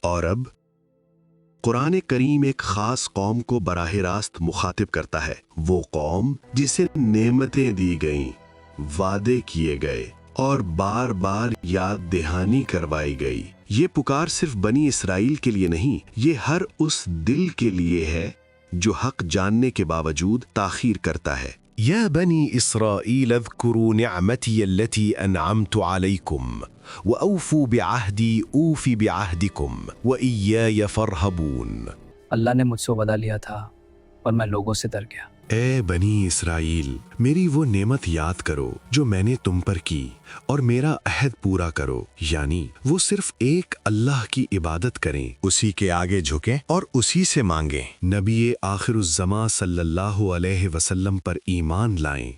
اور اب قرآن کریم ایک خاص قوم کو براہ راست مخاطب کرتا ہے، وہ قوم جسے نعمتیں دی گئیں، وعدے کیے گئے اور بار بار یاد دہانی کروائی گئی۔ یہ پکار صرف بنی اسرائیل کے لیے نہیں، یہ ہر اس دل کے لیے ہے جو حق جاننے کے باوجود تاخیر کرتا ہے۔ يا بني إسرائيل اذكروا نعمتي التي أنعمت عليكم وأوفوا بعهدي أوف بعهدكم وإياي فارهبون۔ اللہ نے مجھ سے وعدہ لیا تھا اور میں لوگوں سے ڈر گیا۔ اے بنی اسرائیل، میری وہ نعمت یاد کرو جو میں نے تم پر کی اور میرا عہد پورا کرو، یعنی وہ صرف ایک اللہ کی عبادت کریں، اسی کے آگے جھکیں اور اسی سے مانگیں۔ نبی آخر الزماں صلی اللہ علیہ وسلم پر ایمان لائیں،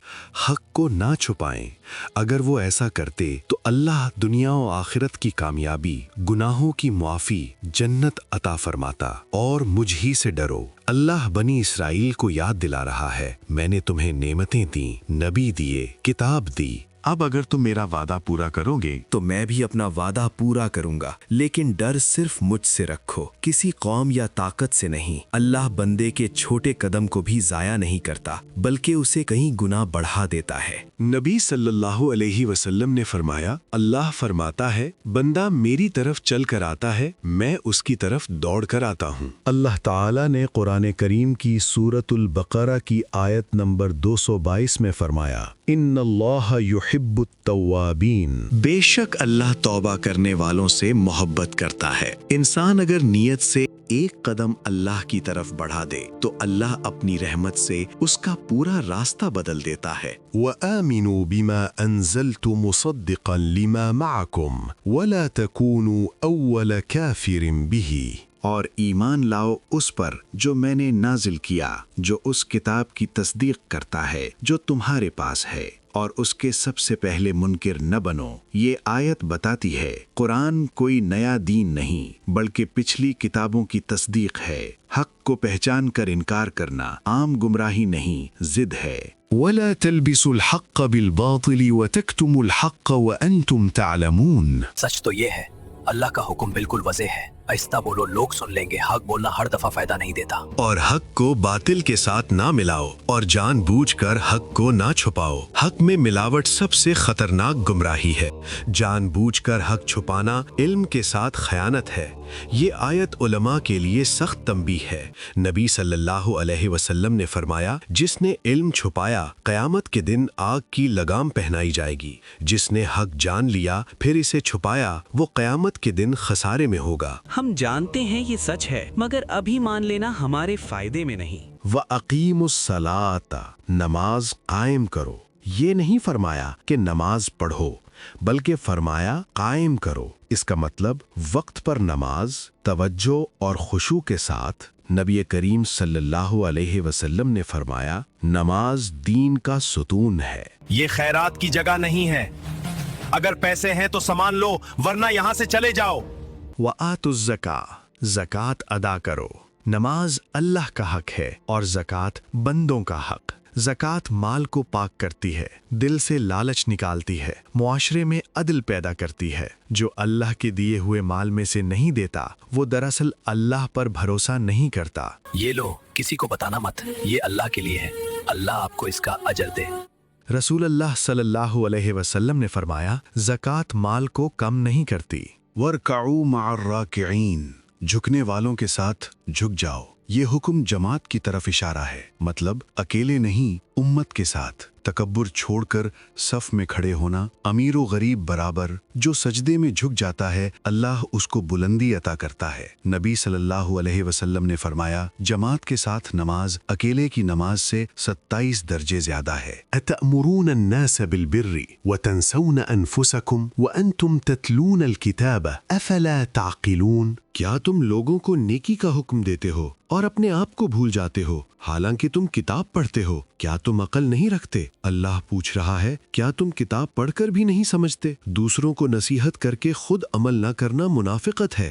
حق کو نہ چھپائیں۔ اگر وہ ایسا کرتے تو اللہ دنیا و آخرت کی کامیابی، گناہوں کی معافی، جنت عطا فرماتا۔ اور مجھ ہی سے ڈرو۔ اللہ بنی اسرائیل کو یاد دلا رہا ہے، میں نے تمہیں نعمتیں دیں، نبی دیے، کتاب دی۔ اب اگر تم میرا وعدہ پورا کرو گے تو میں بھی اپنا وعدہ پورا کروں گا، لیکن ڈر صرف مجھ سے رکھو، کسی قوم یا طاقت سے نہیں۔ اللہ بندے کے چھوٹے قدم کو بھی ضائع نہیں کرتا، بلکہ اسے کہیں گناہ بڑھا دیتا ہے۔ نبی صلی اللہ علیہ وسلم نے فرمایا، اللہ فرماتا ہے بندہ میری طرف چل کر آتا ہے، میں اس کی طرف دوڑ کر آتا ہوں۔ اللہ تعالیٰ نے قرآن کریم کی سورۃ البقرہ کی آیت نمبر 222 میں فرمایا، ان اللہ یحب التوابین۔ بے شک اللہ توبہ کرنے والوں سے محبت کرتا ہے۔ انسان اگر نیت سے ایک قدم اللہ کی طرف بڑھا دے تو اللہ اپنی رحمت سے اس کا پورا راستہ بدل دیتا ہے۔ وآمنوا بما انزلت مصدقا لما معكم ولا تكونوا اول كافر به۔ اور ایمان لاؤ اس پر جو میں نے نازل کیا، جو اس کتاب کی تصدیق کرتا ہے جو تمہارے پاس ہے، اور اس کے سب سے پہلے منکر نہ بنو۔ یہ آیت بتاتی ہے قرآن کوئی نیا دین نہیں بلکہ پچھلی کتابوں کی تصدیق ہے۔ حق کو پہچان کر انکار کرنا عام گمراہی نہیں، ضد ہے۔ ولا تلبسوا الحق بالباطل وتكتموا الحق وانتم تعلمون۔ سچ تو یہ ہے، اللہ کا حکم بالکل واضح ہے، آہستہ بولو لوگ سن لیں گے، حق بولنا ہر دفعہ فائدہ نہیں دیتا۔ اور حق کو باطل کے ساتھ نہ ملاؤ اور جان بوجھ کر حق کو نہ چھپاؤ۔ حق میں ملاوٹ سب سے خطرناک گمراہی ہے۔ جان بوجھ کر حق چھپانا علم کے ساتھ خیانت ہے۔ یہ آیت علماء کے لیے سخت تنبیہ ہے۔ نبی صلی اللہ علیہ وسلم نے فرمایا، جس نے علم چھپایا قیامت کے دن آگ کی لگام پہنائی جائے گی۔ جس نے حق جان لیا پھر اسے چھپایا وہ قیامت کے دن خسارے میں ہوگا۔ ہم جانتے ہیں یہ سچ ہے، مگر ابھی مان لینا ہمارے فائدے میں نہیں۔ وَأَقِيمُوا الصَّلَاةَ، نماز قائم کرو۔ یہ نہیں فرمایا کہ نماز پڑھو، بلکہ فرمایا قائم کرو۔ اس کا مطلب وقت پر نماز، توجہ اور خشوع کے ساتھ۔ نبی کریم صلی اللہ علیہ وسلم نے فرمایا، نماز دین کا ستون ہے۔ یہ خیرات کی جگہ نہیں ہے، اگر پیسے ہیں تو سامان لو ورنہ یہاں سے چلے جاؤ۔ وَآتُوا الزَّکَاۃَ، زکوٰۃ ادا کرو۔ نماز اللہ کا حق ہے اور زکوٰۃ بندوں کا حق۔ زکوٰۃ مال کو پاک کرتی ہے، دل سے لالچ نکالتی ہے، معاشرے میں عدل پیدا کرتی ہے۔ جو اللہ کے دیے ہوئے مال میں سے نہیں دیتا وہ دراصل اللہ پر بھروسہ نہیں کرتا۔ یہ لو، کسی کو بتانا مت، یہ اللہ کے لیے ہے، اللہ آپ کو اس کا اجر دے۔ رسول اللہ صلی اللہ علیہ وسلم نے فرمایا، زکوٰۃ مال کو کم نہیں کرتی۔ وَارْكَعُوا مَعَ الرَّاكِعِينَ، جھکنے والوں کے ساتھ جھک جاؤ۔ یہ حکم جماعت کی طرف اشارہ ہے، مطلب اکیلے نہیں، امت کے ساتھ۔ تکبر چھوڑ کر صف میں کھڑے ہونا، امیر و غریب برابر۔ جو سجدے میں جھک جاتا ہے اللہ اس کو بلندی عطا کرتا ہے۔ نبی صلی اللہ علیہ وسلم نے فرمایا، جماعت کے ساتھ نماز اکیلے کی نماز سے 27 درجے زیادہ ہے۔ أَتَأْمُرُونَ النَّاسَ بِالْبِرِّ وَتَنْسَوْنَ أَنفُسَكُمْ وَأَنْتُمْ تَتْلُونَ الْكِتَابَ أَفَلَا تَعْقِلُونَ۔ کیا تم لوگوں کو نیکی کا حکم دیتے ہو اور اپنے آپ کو بھول جاتے ہو، حالانکہ تم کتاب پڑھتے ہو؟ کیا تم عقل نہیں رکھتے؟ اللہ پوچھ رہا ہے، کیا تم کتاب پڑھ کر بھی نہیں سمجھتے؟ دوسروں کو نصیحت کر کے خود عمل نہ کرنا منافقت ہے۔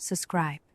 Subscribe.